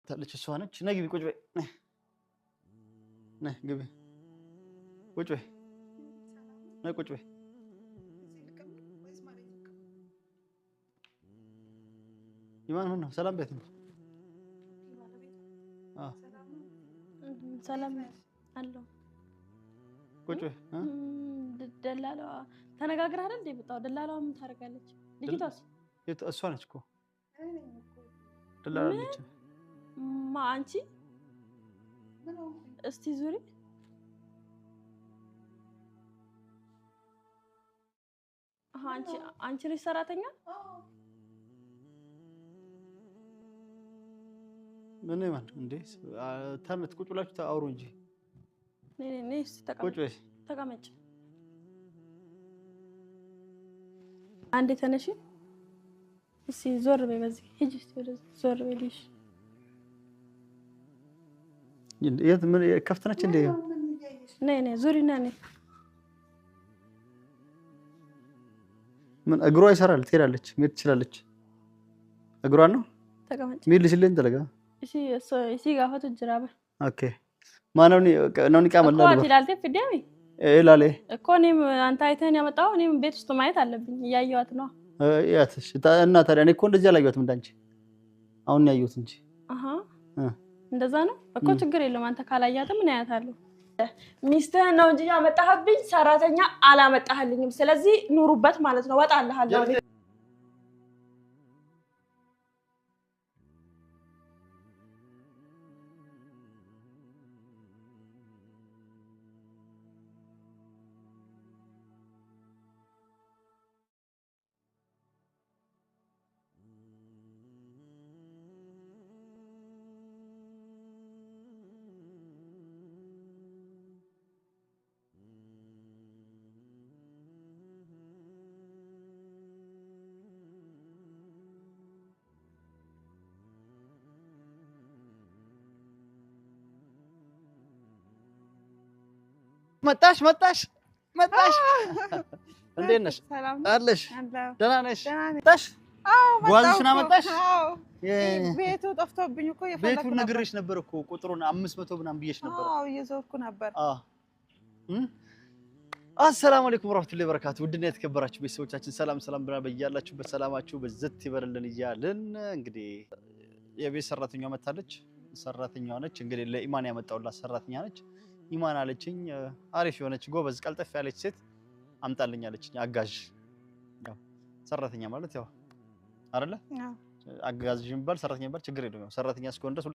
ታለች እሷ ነች ነይ ግቢ ቁጭ በይ ነይ ግቢ ቁጭ በይ ነይ ቁጭ በይ ይማን ሆነ ሰላም ቤት ነው ሰላም አሎ ቁጭ በይ ደላላዋ ተነጋግረህ አይደል እንዴ መጣው ደላላዋ ምን ታረጋለች ልጅቷስ እሷ ነች እኮ ደላላ ነች ማ አንቺ እስቲ ዙሪ አንቺ ልጅ ሰራተኛ ምን ይማን እንዴ ታመት ቁጭ ብላችሁ ታውሩ እንጂ ነይ እስቲ ተቀመጭ አንዴ ተነሺ እስቲ ዞር በይ በዚህ ሂጂ እስቲ ወደ ዞር በይልሽ የት ምን ከፍተነች እንዴ ነይ ዙሪና ነይ ምን እግሯ ይሰራል ትሄዳለች ምን ትችላለች እግሯን ነው ተቀመጭ ሚልሽ ለኝ ተለጋ እሺ ጋፋቱ ጅራባ ኦኬ ማነው ነው ንቃመላ ነው እኮ ትላልተ ፍዲያሚ ላሌ እኮ እኔም አንተ አይተኸኝ ያመጣው እኔም ቤት ውስጥ ማየት አለብኝ እያየኋት ነው ያትሽ እና ታዲያ እኔ እኮ እንደዚህ አላየኋትም እንዳንቺ አሁን ያየሁት እንጂ እንደዛ ነው እኮ ችግር የለም አንተ ካላያትም ምን ያያታለሁ ሚስትህ ነው እንጂ ያመጣህብኝ ሰራተኛ አላመጣህልኝም ስለዚህ ኑሩበት ማለት ነው ወጣልሃለሁ መጣሽ እንዴት ነሽ አለሽ ደህና ነሽ መጣሽ ጓዝሽና መጣሽ ቤቱ ጠፍቶብኝ እኮ ቤቱ ነግሬሽ ነበር እኮ ቁጥሩን 500 ምናምን ብዬሽ ነበር እየዞርኩ ነበር አሰላሙ አለይኩም ወራህመቱላሂ ወበረካቱ ውድና የተከበራችሁ ቤተሰቦቻችን ሰላም ብላ በያላችሁበት ሰላማችሁ በዘት ይበርልን እያልን እንግዲህ የቤት ሰራተኛዋ መጣለች ሰራተኛዋ ነች እንግዲህ ለኢማን ያመጣውላት ሰራተኛ ነች ኢማን አለችኝ አሪፍ የሆነች ጎበዝ ቀልጠፍ ያለች ሴት አምጣልኝ አለችኝ አጋዥ ያው ሰራተኛ ማለት ያው አይደለ አጋዥ የሚባል ሰራተኛ የሚባል ችግር የለውም ሰራተኛ እስከሆነ ድረስ